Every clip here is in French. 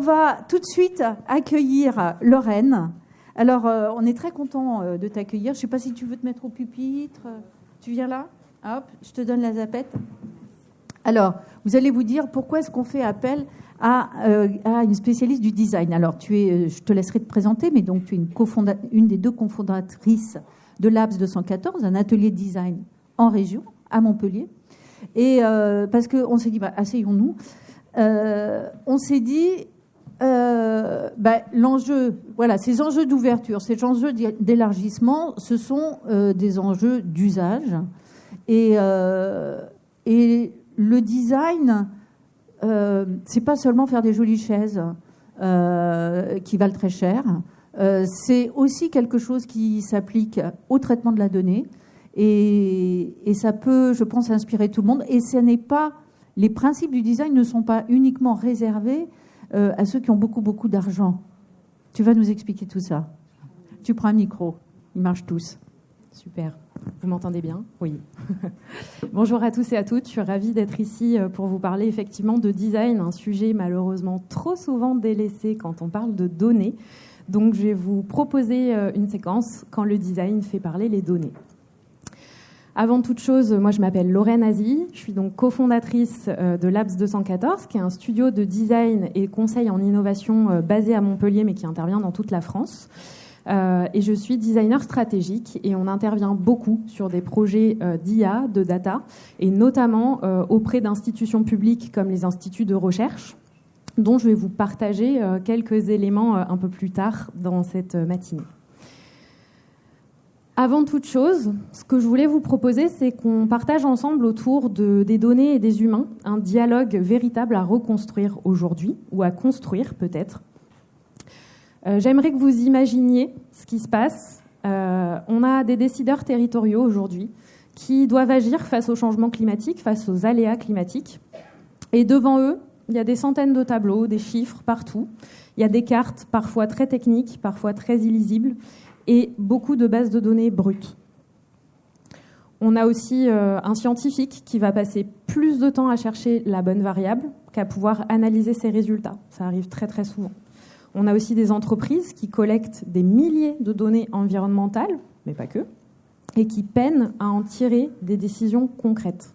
va tout de suite accueillir Lorraine. Alors, on est très content de t'accueillir. Je ne sais pas si tu veux te mettre au pupitre. Tu viens là ? Hop, je te donne la zapette. Alors, vous allez vous dire pourquoi est-ce qu'on fait appel à une spécialiste du design. Alors, je te laisserai te présenter, mais donc tu es une des deux cofondatrices de Labs 214, un atelier de design en région, à Montpellier. Et parce qu'on s'est dit, asseyons-nous. On s'est dit, l'enjeu, voilà, ces enjeux d'ouverture, ces enjeux d'élargissement, ce sont des enjeux d'usage. Et le design, c'est pas seulement faire des jolies chaises qui valent très cher. C'est aussi quelque chose qui s'applique au traitement de la donnée. Et ça peut, je pense, inspirer tout le monde. Et ce n'est pas... Les principes du design ne sont pas uniquement réservés à ceux qui ont beaucoup, beaucoup d'argent. Tu vas nous expliquer tout ça. Tu prends un micro. Ils marchent tous. Super. Vous m'entendez bien ? Oui. Bonjour à tous et à toutes. Je suis ravie d'être ici pour vous parler effectivement de design, un sujet malheureusement trop souvent délaissé quand on parle de données. Donc, je vais vous proposer une séquence quand le design fait parler les données. Avant toute chose, moi je m'appelle Lorraine Azy, je suis donc cofondatrice de Labs 214, qui est un studio de design et conseil en innovation basé à Montpellier, mais qui intervient dans toute la France. Et je suis designer stratégique et on intervient beaucoup sur des projets d'IA, de data, et notamment auprès d'institutions publiques comme les instituts de recherche, dont je vais vous partager quelques éléments un peu plus tard dans cette matinée. Avant toute chose, ce que je voulais vous proposer, c'est qu'on partage ensemble autour des données et des humains un dialogue véritable à reconstruire aujourd'hui, ou à construire peut-être. J'aimerais que vous imaginiez ce qui se passe. On a des décideurs territoriaux aujourd'hui qui doivent agir face au changement climatique, face aux aléas climatiques. Et devant eux, il y a des centaines de tableaux, des chiffres partout. Il y a des cartes parfois très techniques, parfois très illisibles, et beaucoup de bases de données brutes. On a aussi un scientifique qui va passer plus de temps à chercher la bonne variable qu'à pouvoir analyser ses résultats. Ça arrive très très souvent. On a aussi des entreprises qui collectent des milliers de données environnementales, mais pas que, et qui peinent à en tirer des décisions concrètes.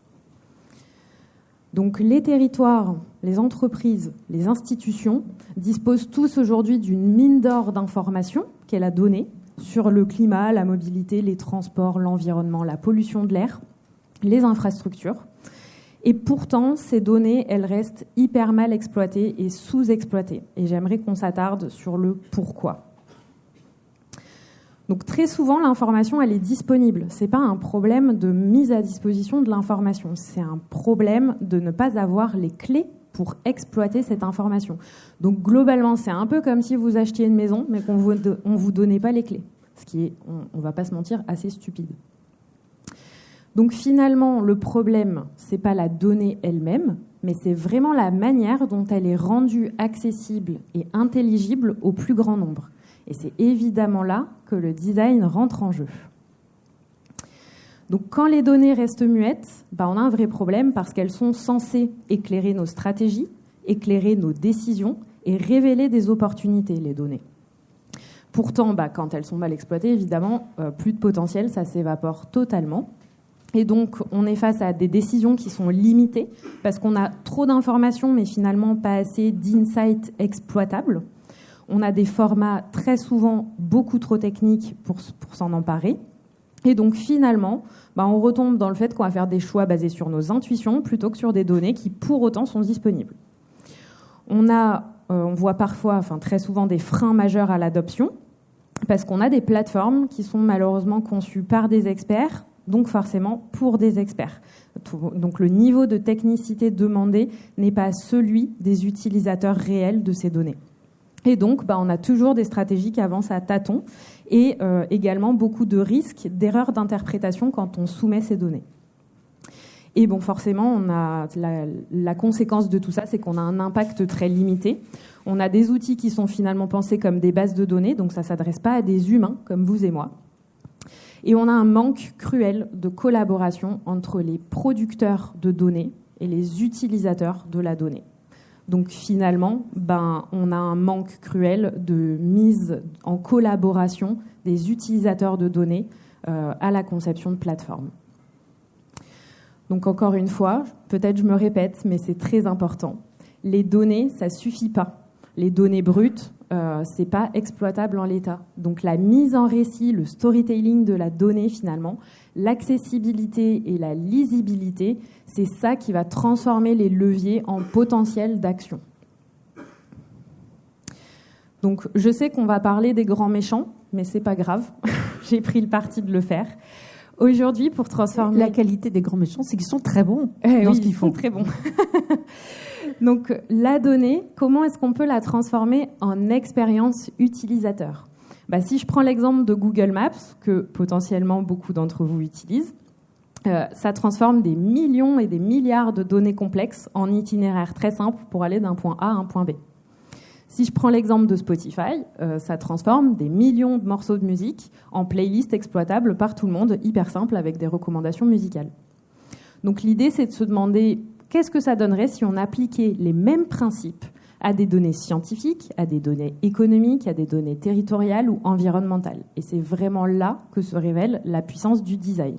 Donc les territoires, les entreprises, les institutions disposent tous aujourd'hui d'une mine d'or d'informations, qu'est la donnée, sur le climat, la mobilité, les transports, l'environnement, la pollution de l'air, les infrastructures. Et pourtant, ces données, elles restent hyper mal exploitées et sous-exploitées. Et j'aimerais qu'on s'attarde sur le pourquoi. Donc très souvent, l'information, elle est disponible. Ce n'est pas un problème de mise à disposition de l'information. C'est un problème de ne pas avoir les clés pour exploiter cette information. Donc globalement, c'est un peu comme si vous achetiez une maison, mais qu'on ne vous donnait pas les clés. Ce qui est, on ne va pas se mentir, assez stupide. Donc finalement, le problème, ce n'est pas la donnée elle-même, mais c'est vraiment la manière dont elle est rendue accessible et intelligible au plus grand nombre. Et c'est évidemment là que le design rentre en jeu. Donc quand les données restent muettes, on a un vrai problème parce qu'elles sont censées éclairer nos stratégies, éclairer nos décisions et révéler des opportunités, les données. Pourtant, quand elles sont mal exploitées, évidemment, plus de potentiel, ça s'évapore totalement. Et donc, on est face à des décisions qui sont limitées parce qu'on a trop d'informations, mais finalement pas assez d'insights exploitables. On a des formats très souvent beaucoup trop techniques pour s'en emparer. Et donc finalement, on retombe dans le fait qu'on va faire des choix basés sur nos intuitions plutôt que sur des données qui pour autant sont disponibles. On voit parfois, très souvent, des freins majeurs à l'adoption parce qu'on a des plateformes qui sont malheureusement conçues par des experts, donc forcément pour des experts. Donc le niveau de technicité demandé n'est pas celui des utilisateurs réels de ces données. Et donc, on a toujours des stratégies qui avancent à tâtons et également beaucoup de risques d'erreurs d'interprétation quand on soumet ces données. Et forcément, on a la conséquence de tout ça, c'est qu'on a un impact très limité. On a des outils qui sont finalement pensés comme des bases de données, donc ça ne s'adresse pas à des humains comme vous et moi. Et on a un manque cruel de collaboration entre les producteurs de données et les utilisateurs de la donnée. Donc finalement, on a un manque cruel de mise en collaboration des utilisateurs de données à la conception de plateformes. Donc encore une fois, peut-être je me répète, mais c'est très important. Les données, ça suffit pas. Les données brutes, c'est pas exploitable en l'état. Donc la mise en récit, le storytelling de la donnée finalement, l'accessibilité et la lisibilité, c'est ça qui va transformer les leviers en potentiel d'action. Donc je sais qu'on va parler des grands méchants, mais c'est pas grave. J'ai pris le parti de le faire. Aujourd'hui, pour transformer... La qualité des grands méchants, c'est qu'ils sont très bons dans ce qu'ils font. Ils sont très bons. Donc, la donnée, comment est-ce qu'on peut la transformer en expérience utilisateur ? Si je prends l'exemple de Google Maps, que potentiellement beaucoup d'entre vous utilisent, ça transforme des millions et des milliards de données complexes en itinéraires très simples pour aller d'un point A à un point B. Si je prends l'exemple de Spotify, ça transforme des millions de morceaux de musique en playlists exploitables par tout le monde, hyper simple, avec des recommandations musicales. Donc l'idée, c'est de se demander qu'est-ce que ça donnerait si on appliquait les mêmes principes à des données scientifiques, à des données économiques, à des données territoriales ou environnementales. Et c'est vraiment là que se révèle la puissance du design.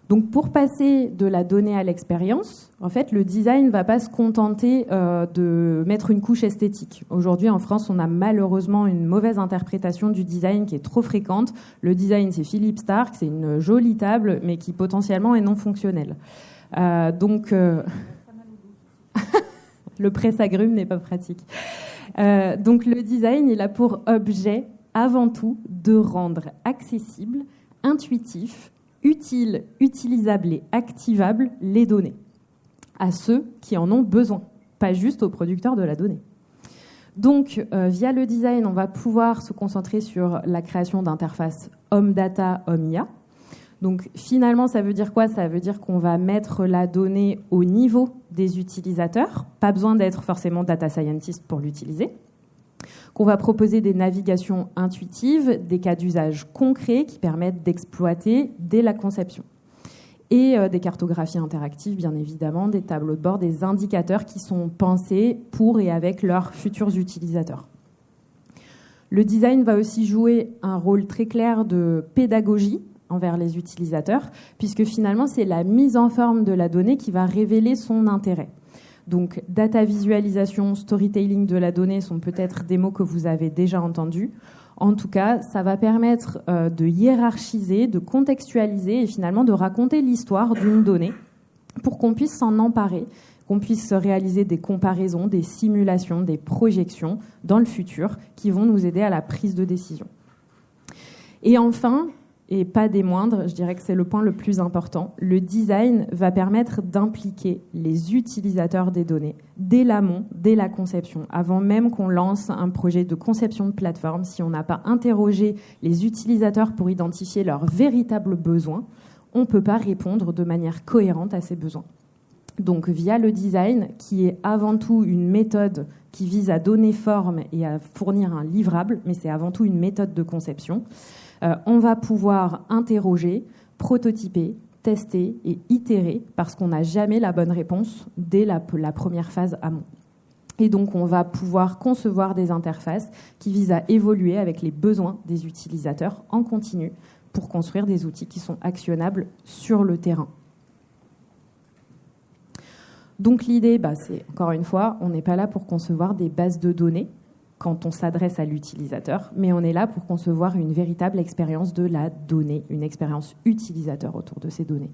Donc pour passer de la donnée à l'expérience, en fait, le design ne va pas se contenter de mettre une couche esthétique. Aujourd'hui, en France, on a malheureusement une mauvaise interprétation du design qui est trop fréquente. Le design, c'est Philippe Stark, c'est une jolie table, mais qui potentiellement est non fonctionnelle. Le presse-agrumes n'est pas pratique. Donc le design, il a pour objet, avant tout, de rendre accessible, intuitif, utile, utilisable et activable les données à ceux qui en ont besoin, pas juste aux producteurs de la donnée. Donc, via le design, on va pouvoir se concentrer sur la création d'interfaces homme-data, homme-IA. Donc, finalement, ça veut dire quoi ? Ça veut dire qu'on va mettre la donnée au niveau des utilisateurs, pas besoin d'être forcément data scientist pour l'utiliser. Qu'on va proposer des navigations intuitives, des cas d'usage concrets qui permettent d'exploiter dès la conception. Et des cartographies interactives, bien évidemment, des tableaux de bord, des indicateurs qui sont pensés pour et avec leurs futurs utilisateurs. Le design va aussi jouer un rôle très clair de pédagogie envers les utilisateurs, puisque finalement, c'est la mise en forme de la donnée qui va révéler son intérêt. Donc, data visualisation, storytelling de la donnée sont peut-être des mots que vous avez déjà entendus. En tout cas, ça va permettre de hiérarchiser, de contextualiser et finalement de raconter l'histoire d'une donnée pour qu'on puisse s'en emparer, qu'on puisse réaliser des comparaisons, des simulations, des projections dans le futur qui vont nous aider à la prise de décision. Et enfin, et pas des moindres, je dirais que c'est le point le plus important, le design va permettre d'impliquer les utilisateurs des données dès l'amont, dès la conception, avant même qu'on lance un projet de conception de plateforme. Si on n'a pas interrogé les utilisateurs pour identifier leurs véritables besoins, on ne peut pas répondre de manière cohérente à ces besoins. Donc via le design, qui est avant tout une méthode qui vise à donner forme et à fournir un livrable, mais c'est avant tout une méthode de conception, on va pouvoir interroger, prototyper, tester et itérer parce qu'on n'a jamais la bonne réponse dès la première phase amont. Et donc, on va pouvoir concevoir des interfaces qui visent à évoluer avec les besoins des utilisateurs en continu pour construire des outils qui sont actionnables sur le terrain. Donc, l'idée, c'est encore une fois, on n'est pas là pour concevoir des bases de données quand on s'adresse à l'utilisateur, mais on est là pour concevoir une véritable expérience de la donnée, une expérience utilisateur autour de ces données.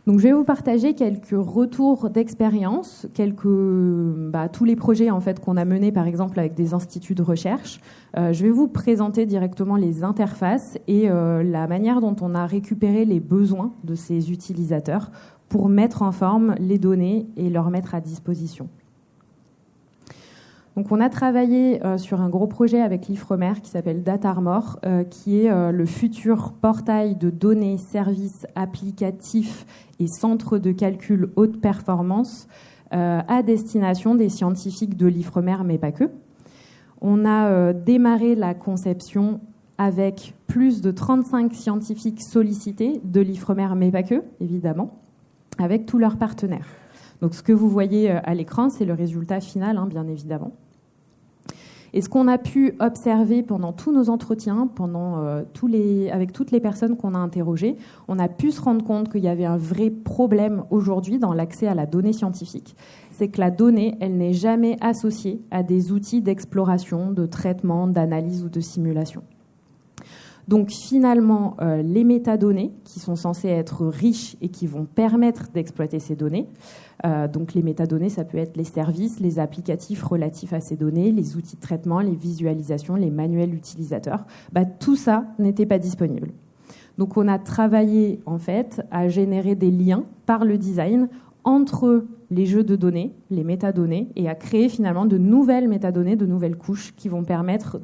Donc, je vais vous partager quelques retours d'expérience, tous les projets en fait qu'on a menés, par exemple, avec des instituts de recherche. Je vais vous présenter directement les interfaces et la manière dont on a récupéré les besoins de ces utilisateurs pour mettre en forme les données et leur mettre à disposition. Donc, on a travaillé sur un gros projet avec l'Ifremer qui s'appelle DataArmor, qui est le futur portail de données, services applicatifs et centres de calcul haute performance à destination des scientifiques de l'Ifremer, mais pas que. On a démarré la conception avec plus de 35 scientifiques sollicités de l'Ifremer, mais pas que, évidemment. avec tous leurs partenaires. Donc ce que vous voyez à l'écran, c'est le résultat final, bien évidemment. Et ce qu'on a pu observer pendant tous nos entretiens, avec toutes les personnes qu'on a interrogées, on a pu se rendre compte qu'il y avait un vrai problème aujourd'hui dans l'accès à la donnée scientifique. C'est que la donnée, elle n'est jamais associée à des outils d'exploration, de traitement, d'analyse ou de simulation. Donc finalement, les métadonnées qui sont censées être riches et qui vont permettre d'exploiter ces données, donc les métadonnées, ça peut être les services, les applicatifs relatifs à ces données, les outils de traitement, les visualisations, les manuels utilisateurs, tout ça n'était pas disponible. Donc on a travaillé en fait à générer des liens par le design entre les jeux de données, les métadonnées, et à créer finalement de nouvelles métadonnées, de nouvelles couches qui vont permettre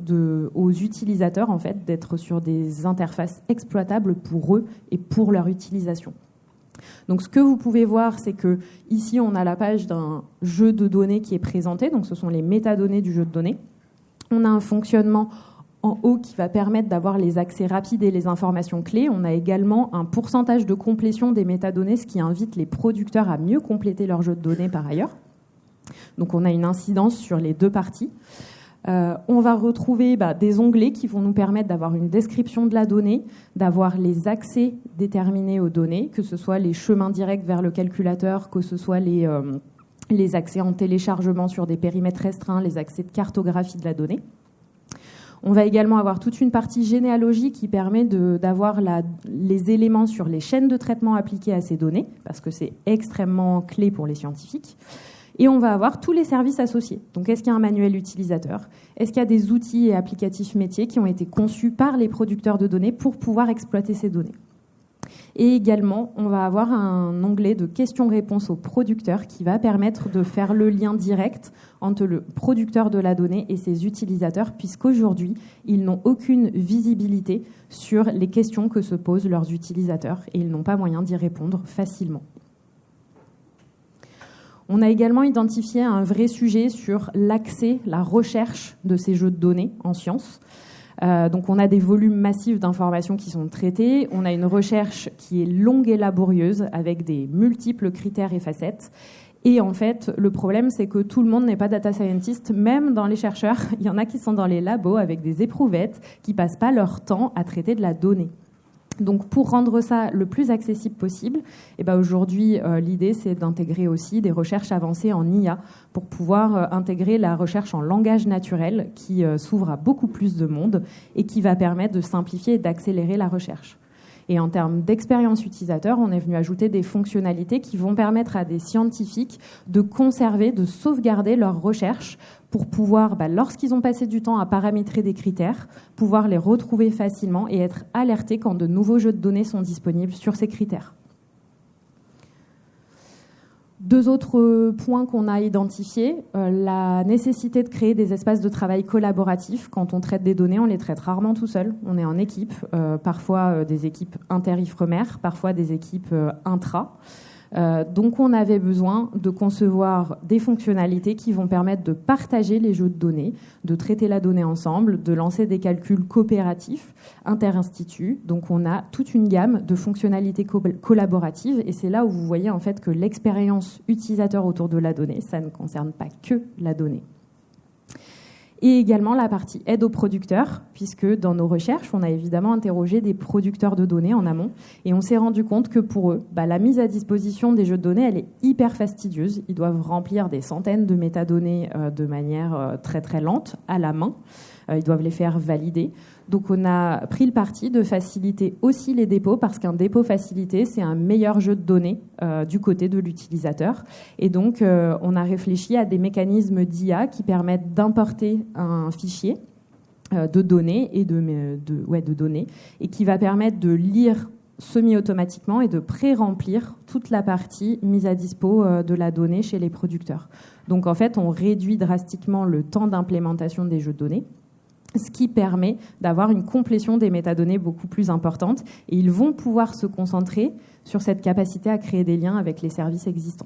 aux utilisateurs en fait, d'être sur des interfaces exploitables pour eux et pour leur utilisation. Donc ce que vous pouvez voir, c'est que ici on a la page d'un jeu de données qui est présenté, donc ce sont les métadonnées du jeu de données. On a un fonctionnement en haut qui va permettre d'avoir les accès rapides et les informations clés. On a également un pourcentage de complétion des métadonnées, ce qui invite les producteurs à mieux compléter leur jeu de données par ailleurs. Donc on a une incidence sur les deux parties. On va retrouver des onglets qui vont nous permettre d'avoir une description de la donnée, d'avoir les accès déterminés aux données, que ce soit les chemins directs vers le calculateur, que ce soit les accès en téléchargement sur des périmètres restreints, les accès de cartographie de la donnée. On va également avoir toute une partie généalogie qui permet d'avoir les éléments sur les chaînes de traitement appliquées à ces données, parce que c'est extrêmement clé pour les scientifiques. Et on va avoir tous les services associés. Donc, est-ce qu'il y a un manuel utilisateur? Est-ce qu'il y a des outils et applicatifs métiers qui ont été conçus par les producteurs de données pour pouvoir exploiter ces données? Et également, on va avoir un onglet de questions-réponses aux producteurs qui va permettre de faire le lien direct entre le producteur de la donnée et ses utilisateurs, puisqu'aujourd'hui, ils n'ont aucune visibilité sur les questions que se posent leurs utilisateurs et ils n'ont pas moyen d'y répondre facilement. On a également identifié un vrai sujet sur l'accès, la recherche de ces jeux de données en sciences. Donc on a des volumes massifs d'informations qui sont traités, on a une recherche qui est longue et laborieuse avec des multiples critères et facettes. Et en fait, le problème, c'est que tout le monde n'est pas data scientist, même dans les chercheurs. Il y en a qui sont dans les labos avec des éprouvettes, qui passent pas leur temps à traiter de la donnée. Donc pour rendre ça le plus accessible possible, aujourd'hui, l'idée, c'est d'intégrer aussi des recherches avancées en IA pour pouvoir intégrer la recherche en langage naturel qui s'ouvre à beaucoup plus de monde et qui va permettre de simplifier et d'accélérer la recherche. Et en termes d'expérience utilisateur, on est venu ajouter des fonctionnalités qui vont permettre à des scientifiques de conserver, de sauvegarder leurs recherches pour pouvoir, lorsqu'ils ont passé du temps à paramétrer des critères, pouvoir les retrouver facilement et être alertés quand de nouveaux jeux de données sont disponibles sur ces critères. Deux autres points qu'on a identifiés, la nécessité de créer des espaces de travail collaboratifs. Quand on traite des données, on les traite rarement tout seul. On est en équipe, parfois des équipes inter-Ifremer, parfois des équipes intra. Donc on avait besoin de concevoir des fonctionnalités qui vont permettre de partager les jeux de données, de traiter la donnée ensemble, de lancer des calculs coopératifs inter-instituts. Donc on a toute une gamme de fonctionnalités collaboratives et c'est là où vous voyez en fait que l'expérience utilisateur autour de la donnée, ça ne concerne pas que la donnée. Et également la partie aide aux producteurs, puisque dans nos recherches, on a évidemment interrogé des producteurs de données en amont, et on s'est rendu compte que pour eux, la mise à disposition des jeux de données, elle est hyper fastidieuse. Ils doivent remplir des centaines de métadonnées de manière très très lente, à la main. Ils doivent les faire valider. Donc on a pris le parti de faciliter aussi les dépôts, parce qu'un dépôt facilité, c'est un meilleur jeu de données du côté de l'utilisateur. Et donc on a réfléchi à des mécanismes d'IA qui permettent d'importer un fichier de données et de données, et qui va permettre de lire semi-automatiquement et de pré-remplir toute la partie mise à dispo de la donnée chez les producteurs. Donc en fait, on réduit drastiquement le temps d'implémentation des jeux de données, ce qui permet d'avoir une complétion des métadonnées beaucoup plus importante, et ils vont pouvoir se concentrer sur cette capacité à créer des liens avec les services existants.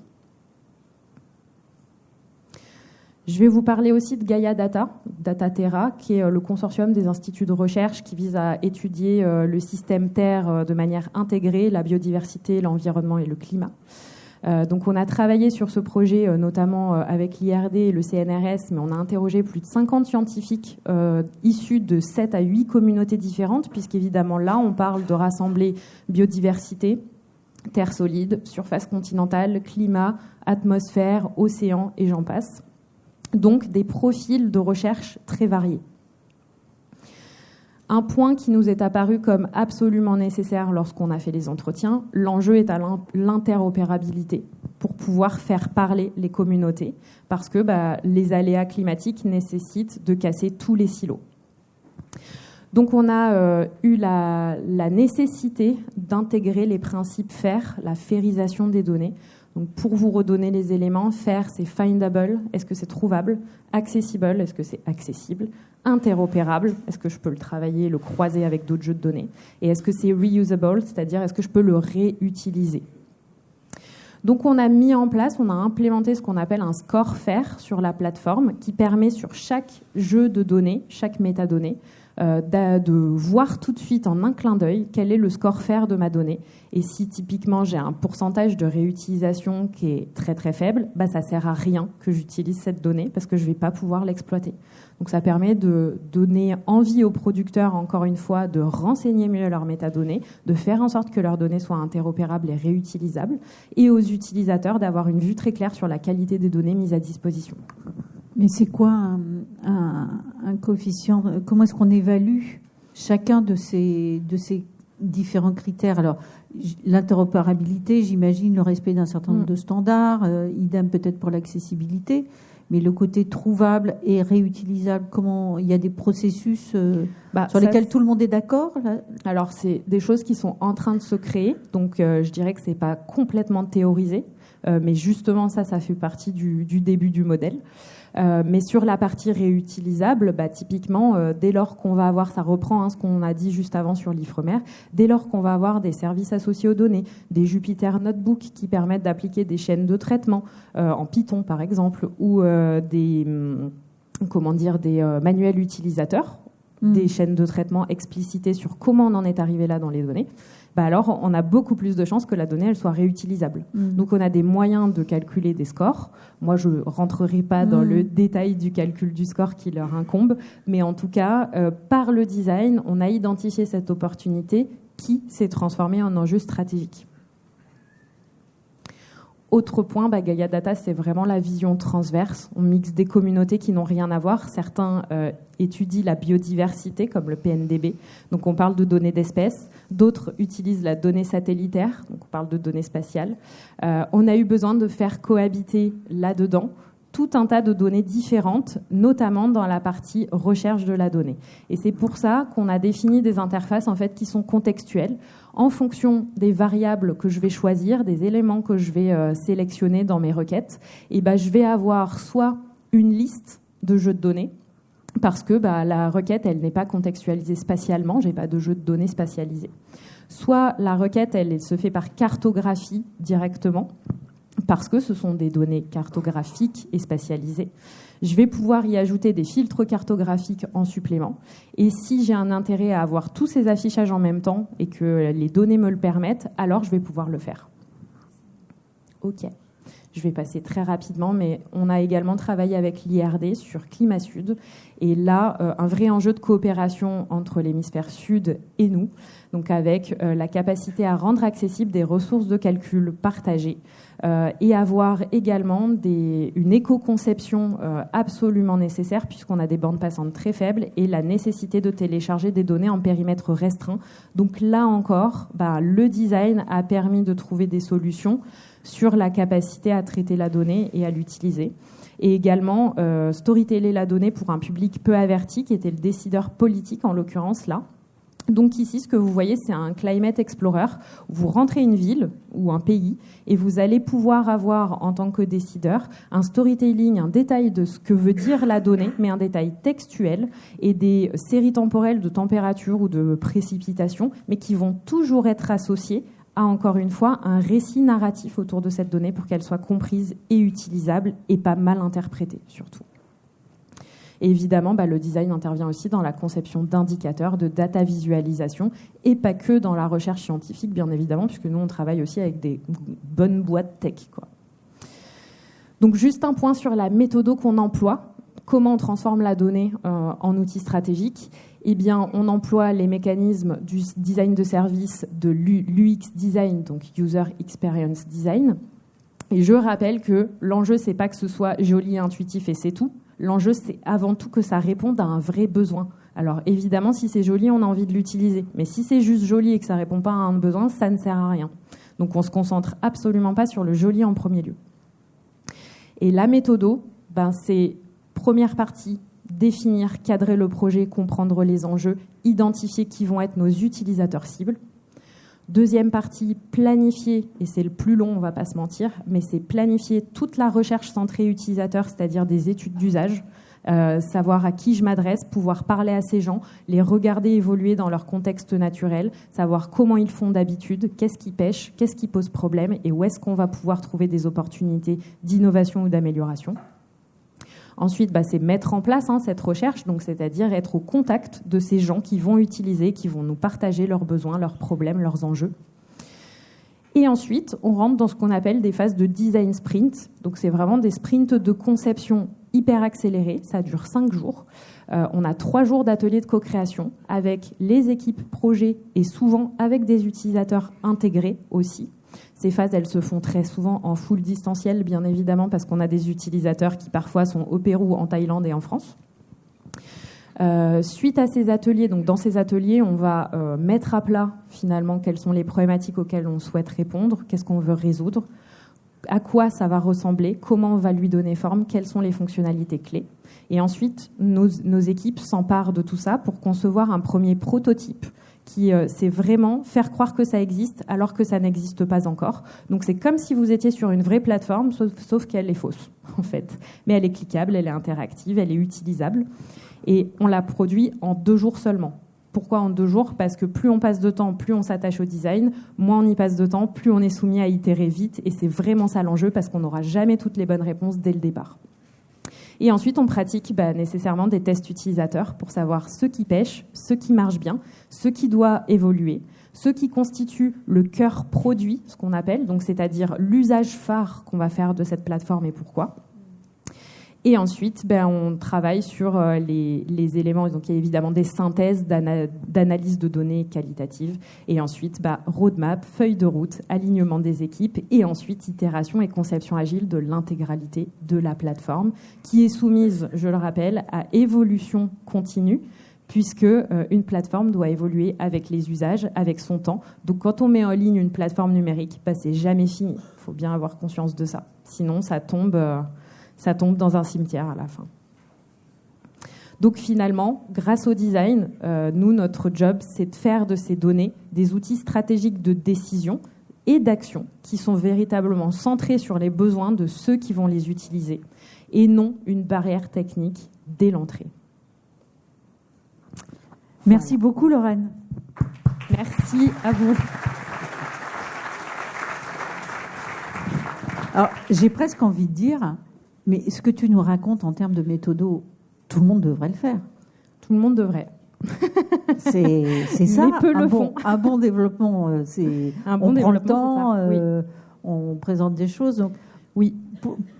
Je vais vous parler aussi de Gaia Data, Dataterra, qui est le consortium des instituts de recherche qui vise à étudier le système Terre de manière intégrée, la biodiversité, l'environnement et le climat. Donc on a travaillé sur ce projet notamment avec l'IRD et le CNRS, mais on a interrogé plus de 50 scientifiques issus de 7 à 8 communautés différentes, puisqu'évidemment là on parle de rassembler biodiversité, terre solide, surface continentale, climat, atmosphère, océan et j'en passe. Donc des profils de recherche très variés. Un point qui nous est apparu comme absolument nécessaire lorsqu'on a fait les entretiens, l'enjeu est à l'interopérabilité pour pouvoir faire parler les communautés, parce que les aléas climatiques nécessitent de casser tous les silos. Donc on a eu la nécessité d'intégrer les principes FAIR, la fairisation des données. Donc pour vous redonner les éléments, FAIR c'est findable, est-ce que c'est trouvable, accessible, est-ce que c'est accessible, interopérable, est-ce que je peux le travailler, le croiser avec d'autres jeux de données, et est-ce que c'est reusable, c'est-à-dire est-ce que je peux le réutiliser. Donc on a mis en place, on a implémenté ce qu'on appelle un score FAIR sur la plateforme qui permet sur chaque jeu de données, chaque métadonnée, de voir tout de suite en un clin d'œil quel est le score FAIR de ma donnée. Et si typiquement j'ai un pourcentage de réutilisation qui est très très faible, ça ne sert à rien que j'utilise cette donnée parce que je ne vais pas pouvoir l'exploiter. Donc ça permet de donner envie aux producteurs, encore une fois, de renseigner mieux leurs métadonnées, de faire en sorte que leurs données soient interopérables et réutilisables, et aux utilisateurs d'avoir une vue très claire sur la qualité des données mises à disposition. Mais c'est quoi un coefficient? Comment est-ce qu'on évalue chacun de ces différents critères? Alors, l'interopérabilité, j'imagine le respect d'un certain nombre de standards, idem peut-être pour l'accessibilité, mais le côté trouvable et réutilisable, comment il y a des processus sur lesquels tout le monde est d'accord là? Alors, c'est des choses qui sont en train de se créer, donc je dirais que c'est pas complètement théorisé, mais justement ça fait partie du début du modèle. Mais sur la partie réutilisable, typiquement, dès lors qu'on va avoir, ça reprend ce qu'on a dit juste avant sur l'Ifremer, dès lors qu'on va avoir des services associés aux données, des Jupyter Notebook qui permettent d'appliquer des chaînes de traitement en Python par exemple, ou des manuels utilisateurs, des chaînes de traitement explicitées sur comment on en est arrivé là dans les données, alors on a beaucoup plus de chances que la donnée elle soit réutilisable. Donc on a des moyens de calculer des scores. Moi je rentrerai pas dans le détail du calcul du score qui leur incombe, mais en tout cas par le design on a identifié cette opportunité qui s'est transformée en enjeu stratégique. Autre point, Gaia Data, c'est vraiment la vision transverse. On mixe des communautés qui n'ont rien à voir. Certains étudient la biodiversité, comme le PNDB. Donc, on parle de données d'espèces. D'autres utilisent la donnée satellitaire. Donc, on parle de données spatiales. On a eu besoin de faire cohabiter là-dedans tout un tas de données différentes, notamment dans la partie recherche de la donnée. Et c'est pour ça qu'on a défini des interfaces en fait qui sont contextuelles en fonction des variables que je vais choisir, des éléments que je vais sélectionner dans mes requêtes. Et je vais avoir soit une liste de jeux de données, parce que la requête elle n'est pas contextualisée spatialement, j'ai pas de jeu de données spatialisé. Soit la requête elle se fait par cartographie directement, parce que ce sont des données cartographiques et spatialisées. Je vais pouvoir y ajouter des filtres cartographiques en supplément. Et si j'ai un intérêt à avoir tous ces affichages en même temps et que les données me le permettent, alors je vais pouvoir le faire. OK. Je vais passer très rapidement, mais on a également travaillé avec l'IRD sur Climat Sud. Et là, un vrai enjeu de coopération entre l'hémisphère sud et nous, donc avec la capacité à rendre accessibles des ressources de calcul partagées et avoir également une éco-conception absolument nécessaire puisqu'on a des bandes passantes très faibles et la nécessité de télécharger des données en périmètre restreint. Donc là encore, le design a permis de trouver des solutions sur la capacité à traiter la donnée et à l'utiliser. Et également, storyteller la donnée pour un public peu averti, qui était le décideur politique, en l'occurrence là. Donc ici, ce que vous voyez, c'est un Climate Explorer. Vous rentrez une ville ou un pays et vous allez pouvoir avoir, en tant que décideur, un storytelling, un détail de ce que veut dire la donnée, mais un détail textuel et des séries temporelles de température ou de précipitation, mais qui vont toujours être associées à, encore une fois, un récit narratif autour de cette donnée pour qu'elle soit comprise et utilisable et pas mal interprétée, surtout. Et évidemment, le design intervient aussi dans la conception d'indicateurs, de data visualisation, et pas que dans la recherche scientifique, bien évidemment, puisque nous, on travaille aussi avec des bonnes boîtes tech, quoi. Donc, juste un point sur la méthode qu'on emploie. Comment on transforme la donnée en outil stratégique ? Eh bien, on emploie les mécanismes du design de service, de l'UX design, donc User Experience Design. Et je rappelle que l'enjeu, c'est pas que ce soit joli et intuitif et c'est tout. L'enjeu, c'est avant tout que ça réponde à un vrai besoin. Alors, évidemment, si c'est joli, on a envie de l'utiliser. Mais si c'est juste joli et que ça répond pas à un besoin, ça ne sert à rien. Donc, on se concentre absolument pas sur le joli en premier lieu. Et la méthode, c'est première partie, définir, cadrer le projet, comprendre les enjeux, identifier qui vont être nos utilisateurs cibles. Deuxième partie, planifier, et c'est le plus long, on ne va pas se mentir, mais c'est planifier toute la recherche centrée utilisateur, c'est-à-dire des études d'usage, savoir à qui je m'adresse, pouvoir parler à ces gens, les regarder évoluer dans leur contexte naturel, savoir comment ils font d'habitude, qu'est-ce qui pêche, qu'est-ce qui pose problème et où est-ce qu'on va pouvoir trouver des opportunités d'innovation ou d'amélioration. Ensuite, c'est mettre en place cette recherche, donc c'est-à-dire être au contact de ces gens qui vont utiliser, qui vont nous partager leurs besoins, leurs problèmes, leurs enjeux. Et ensuite, on rentre dans ce qu'on appelle des phases de design sprint. Donc c'est vraiment des sprints de conception hyper accélérés, ça dure 5 jours. On a 3 jours d'ateliers de co-création avec les équipes projets et souvent avec des utilisateurs intégrés aussi. Ces phases, elles se font très souvent en full distanciel, bien évidemment, parce qu'on a des utilisateurs qui parfois sont au Pérou, en Thaïlande et en France. Suite à ces ateliers, donc dans ces ateliers, on va mettre à plat finalement quelles sont les problématiques auxquelles on souhaite répondre, qu'est-ce qu'on veut résoudre, à quoi ça va ressembler, comment on va lui donner forme, quelles sont les fonctionnalités clés. Et ensuite, nos équipes s'emparent de tout ça pour concevoir un premier prototype qui c'est vraiment faire croire que ça existe alors que ça n'existe pas encore. Donc c'est comme si vous étiez sur une vraie plateforme, sauf qu'elle est fausse, en fait. Mais elle est cliquable, elle est interactive, elle est utilisable. Et on la produit en 2 jours seulement. Pourquoi en 2 jours ? Parce que plus on passe de temps, plus on s'attache au design, moins on y passe de temps, plus on est soumis à itérer vite. Et c'est vraiment ça l'enjeu, parce qu'on n'aura jamais toutes les bonnes réponses dès le départ. Et ensuite, on pratique nécessairement des tests utilisateurs pour savoir ce qui pêche, ce qui marche bien, ce qui doit évoluer, ce qui constitue le cœur produit, ce qu'on appelle, donc c'est-à-dire l'usage phare qu'on va faire de cette plateforme et pourquoi. Et ensuite, on travaille sur les éléments. Donc, il y a évidemment des synthèses d'analyse de données qualitatives. Et ensuite, roadmap, feuille de route, alignement des équipes. Et ensuite, itération et conception agile de l'intégralité de la plateforme, qui est soumise, je le rappelle, à évolution continue, puisque une plateforme doit évoluer avec les usages, avec son temps. Donc, quand on met en ligne une plateforme numérique, c'est jamais fini. Il faut bien avoir conscience de ça. Sinon, ça tombe dans un cimetière à la fin. Donc finalement, grâce au design, nous, notre job, c'est de faire de ces données des outils stratégiques de décision et d'action qui sont véritablement centrés sur les besoins de ceux qui vont les utiliser et non une barrière technique dès l'entrée. Merci beaucoup, Lorraine. Merci à vous. Alors, j'ai presque envie de dire... Mais ce que tu nous racontes en termes de méthodo, tout le monde devrait le faire. Tout le monde devrait. C'est ça, un bon développement. On prend le temps, on présente des choses. Donc, oui.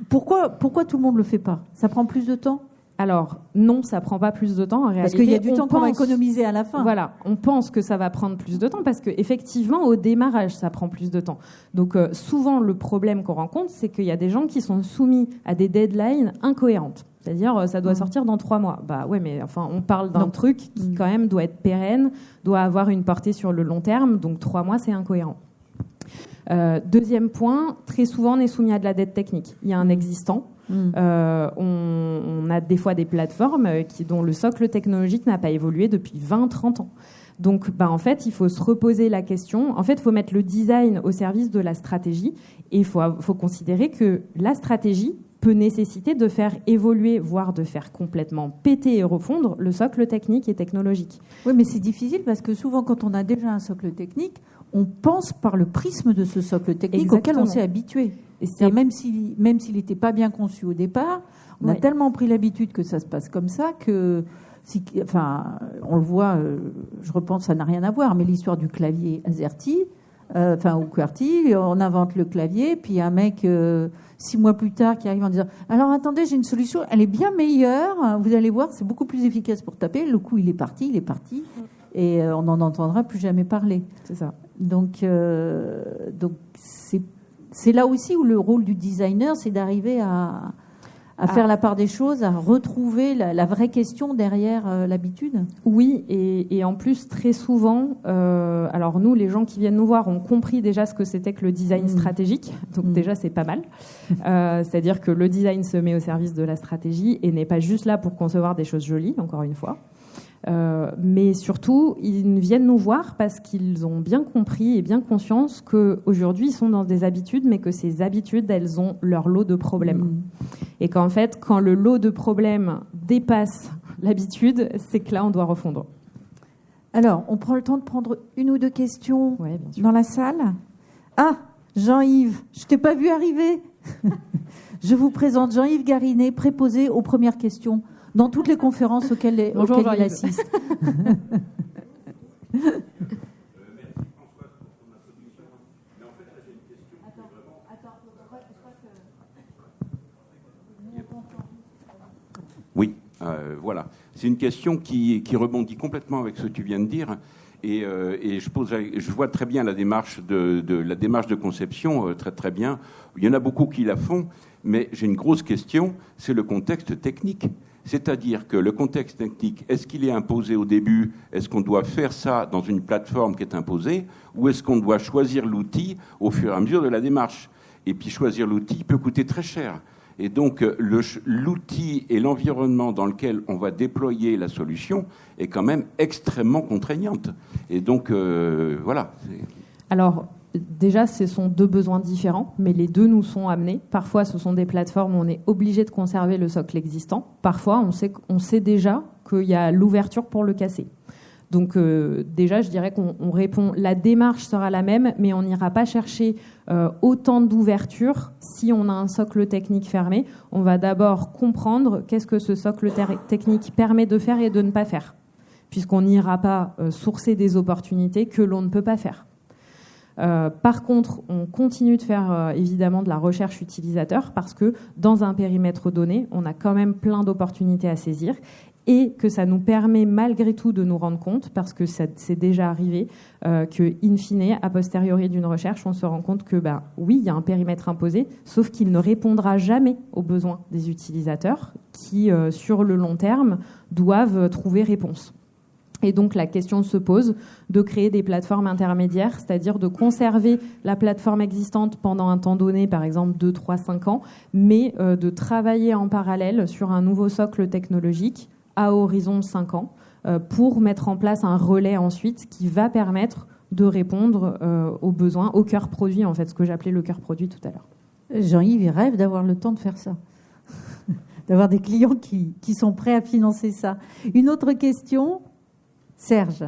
Pourquoi tout le monde ne le fait pas ? Ça prend plus de temps ? Alors, non, ça ne prend pas plus de temps. En réalité, parce qu'il y a du temps qu'on va économiser à la fin. Voilà, on pense que ça va prendre plus de temps parce qu'effectivement, au démarrage, ça prend plus de temps. Donc, souvent, le problème qu'on rencontre, c'est qu'il y a des gens qui sont soumis à des deadlines incohérentes. C'est-à-dire, ça doit sortir dans 3 mois. Ouais, mais enfin, on parle d'un truc qui, quand même, doit être pérenne, doit avoir une portée sur le long terme. Donc, 3 mois, c'est incohérent. Deuxième point, très souvent, on est soumis à de la dette technique. Il y a un existant. On a des fois des plateformes dont le socle technologique n'a pas évolué depuis 20-30 ans. Donc, en fait, il faut se reposer la question. En fait, il faut mettre le design au service de la stratégie. Et il faut considérer que la stratégie peut nécessiter de faire évoluer, voire de faire complètement péter et refondre le socle technique et technologique. Oui, mais c'est difficile parce que souvent, quand on a déjà un socle technique, on pense par le prisme de ce socle technique Exactement. auquel on s'est habitué. Et c'est Même s'il n'était pas bien conçu au départ, on a tellement pris l'habitude que ça se passe comme ça que, on le voit, je repense, ça n'a rien à voir, mais l'histoire du clavier AZERTY, ou QWERTY, on invente le clavier, puis un mec 6 mois plus tard qui arrive en disant « Alors attendez, j'ai une solution, elle est bien meilleure, vous allez voir, c'est beaucoup plus efficace pour taper. » Le coup, il est parti, et on n'en entendra plus jamais parler. C'est ça. Donc c'est là aussi où le rôle du designer, c'est d'arriver à faire la part des choses, à retrouver la vraie question derrière l'habitude. Oui, et en plus, très souvent, alors nous, les gens qui viennent nous voir ont compris déjà ce que c'était que le design stratégique, donc déjà, c'est pas mal. C'est-à-dire que le design se met au service de la stratégie et n'est pas juste là pour concevoir des choses jolies, encore une fois. Mais surtout, ils viennent nous voir parce qu'ils ont bien compris et bien conscience qu'aujourd'hui, ils sont dans des habitudes, mais que ces habitudes, elles ont leur lot de problèmes. Et qu'en fait, quand le lot de problèmes dépasse l'habitude, c'est que là, on doit refondre. Alors, on prend le temps de prendre une ou deux questions bien sûr. dans la salle. Ah, Jean-Yves, je t'ai pas vu arriver. Je vous présente Jean-Yves Garinet, préposé aux premières questions dans toutes les conférences auxquelles il assiste. Oui, voilà. C'est une question qui rebondit complètement avec ce que tu viens de dire. Et je vois très bien la démarche de conception, très très bien. Il y en a beaucoup qui la font, mais j'ai une grosse question, c'est le contexte technique. C'est-à-dire que le contexte technique, est-ce qu'il est imposé au début? Est-ce qu'on doit faire ça dans une plateforme qui est imposée? Ou est-ce qu'on doit choisir l'outil au fur et à mesure de la démarche? Et puis choisir l'outil peut coûter très cher. Et donc l'outil et l'environnement dans lequel on va déployer la solution est quand même extrêmement contraignante. Et donc voilà. Alors déjà, ce sont deux besoins différents, mais les deux nous sont amenés. Parfois, ce sont des plateformes où on est obligé de conserver le socle existant. Parfois, on sait déjà qu'il y a l'ouverture pour le casser. Donc déjà, je dirais qu'on répond, la démarche sera la même, mais on n'ira pas chercher autant d'ouverture si on a un socle technique fermé. On va d'abord comprendre qu'est-ce que ce socle technique permet de faire et de ne pas faire, puisqu'on n'ira pas sourcer des opportunités que l'on ne peut pas faire. Par contre, on continue de faire évidemment de la recherche utilisateur parce que dans un périmètre donné, on a quand même plein d'opportunités à saisir et que ça nous permet malgré tout de nous rendre compte, parce que c'est déjà arrivé, que in fine, a posteriori d'une recherche, on se rend compte que oui, il y a un périmètre imposé, sauf qu'il ne répondra jamais aux besoins des utilisateurs qui, sur le long terme, doivent trouver réponse. Et donc la question se pose de créer des plateformes intermédiaires, c'est-à-dire de conserver la plateforme existante pendant un temps donné, par exemple 2, 3, 5 ans, mais de travailler en parallèle sur un nouveau socle technologique à horizon de 5 ans pour mettre en place un relais ensuite qui va permettre de répondre aux besoins, au cœur produit, en fait, ce que j'appelais le cœur produit tout à l'heure. Jean-Yves, il rêve d'avoir le temps de faire ça. D'avoir des clients qui sont prêts à financer ça. Une autre question, Serge.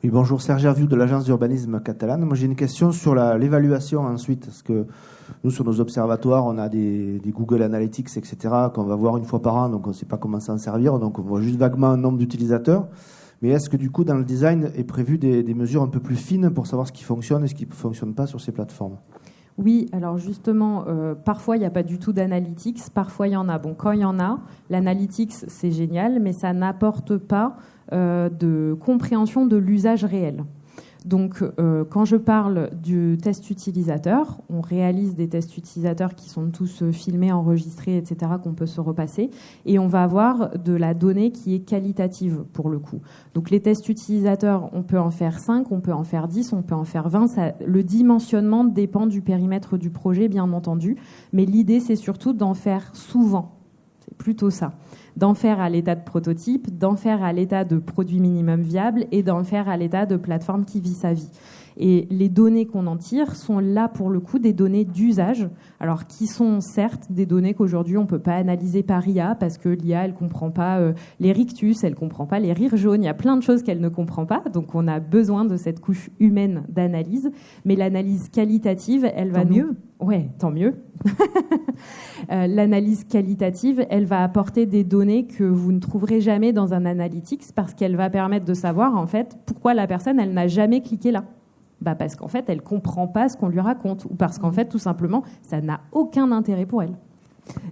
Oui, bonjour, Serge Hervieux de l'agence d'urbanisme catalane. Moi, j'ai une question sur l'évaluation ensuite, parce que nous, sur nos observatoires, on a des Google Analytics, etc., qu'on va voir une fois par an, donc on ne sait pas comment s'en servir, donc on voit juste vaguement un nombre d'utilisateurs. Mais est-ce que du coup, dans le design, est prévu des mesures un peu plus fines pour savoir ce qui fonctionne et ce qui ne fonctionne pas sur ces plateformes ? Oui, alors justement, parfois il n'y a pas du tout d'analytics, parfois il y en a. Bon, quand il y en a, l'analytics c'est génial, mais ça n'apporte pas de compréhension de l'usage réel. Donc, quand je parle du test utilisateur, on réalise des tests utilisateurs qui sont tous filmés, enregistrés, etc., qu'on peut se repasser, et on va avoir de la donnée qui est qualitative pour le coup. Donc, les tests utilisateurs, on peut en faire 5, on peut en faire 10, on peut en faire 20. Le dimensionnement dépend du périmètre du projet, bien entendu, mais l'idée, c'est surtout d'en faire souvent. C'est plutôt ça. D'en faire à l'état de prototype, d'en faire à l'état de produit minimum viable et d'en faire à l'état de plateforme qui vit sa vie. Et les données qu'on en tire sont là pour le coup des données d'usage, alors qui sont certes des données qu'aujourd'hui on peut pas analyser par IA parce que l'IA elle comprend pas les rictus, elle comprend pas les rires jaunes, il y a plein de choses qu'elle ne comprend pas, donc on a besoin de cette couche humaine d'analyse. Mais l'analyse qualitative, elle va mieux. Ouais, tant mieux. L'analyse qualitative, elle va apporter des données que vous ne trouverez jamais dans un analytics parce qu'elle va permettre de savoir en fait pourquoi la personne elle n'a jamais cliqué là. Bah parce qu'en fait elle comprend pas ce qu'on lui raconte ou parce qu'en fait tout simplement ça n'a aucun intérêt pour elle.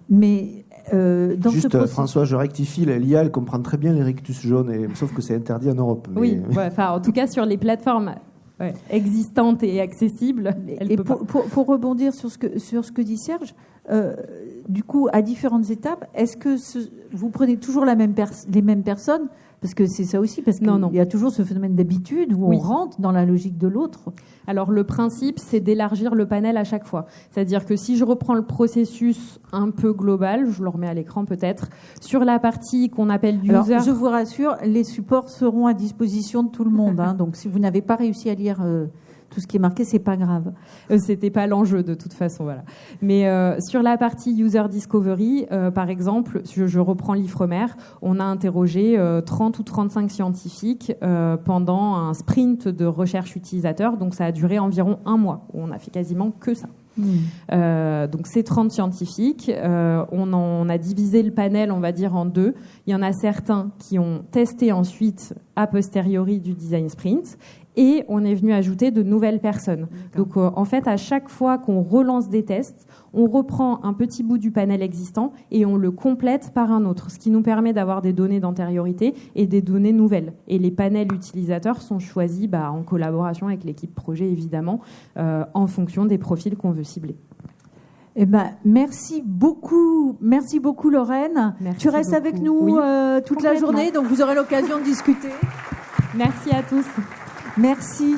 Mais dans juste, ce processus... François, je rectifie, l'IA elle comprend très bien les rictus jaunes, sauf que c'est interdit en Europe. Mais... Oui, en tout cas sur les plateformes existantes et accessibles. Et pour rebondir sur ce que dit Serge, du coup, à différentes étapes, est-ce que vous prenez toujours les mêmes personnes ? Parce que c'est ça aussi, parce qu'il y a toujours ce phénomène d'habitude où on rentre dans la logique de l'autre. Alors le principe, c'est d'élargir le panel à chaque fois. C'est-à-dire que si je reprends le processus un peu global, je le remets à l'écran peut-être, sur la partie qu'on appelle user... Alors, je vous rassure, les supports seront à disposition de tout le monde. Donc si vous n'avez pas réussi à lire... tout ce qui est marqué, c'est pas grave. C'était pas l'enjeu de toute façon, voilà. Mais sur la partie user discovery, par exemple, je reprends l'Ifremer, on a interrogé 30 ou 35 scientifiques pendant un sprint de recherche utilisateur, donc ça a duré environ 1 mois. On a fait quasiment que ça. Donc ces 30 scientifiques, on a divisé le panel, on va dire, en 2. Il y en a certains qui ont testé ensuite a posteriori du design sprint. Et on est venu ajouter de nouvelles personnes. Donc, en fait, à chaque fois qu'on relance des tests, on reprend un petit bout du panel existant et on le complète par un autre, ce qui nous permet d'avoir des données d'antériorité et des données nouvelles. Et les panels utilisateurs sont choisis en collaboration avec l'équipe projet, évidemment, en fonction des profils qu'on veut cibler. Eh ben, merci beaucoup, Lorraine. Merci tu restes beaucoup. avec nous toute la journée, donc vous aurez l'occasion de discuter. Merci à tous. Merci.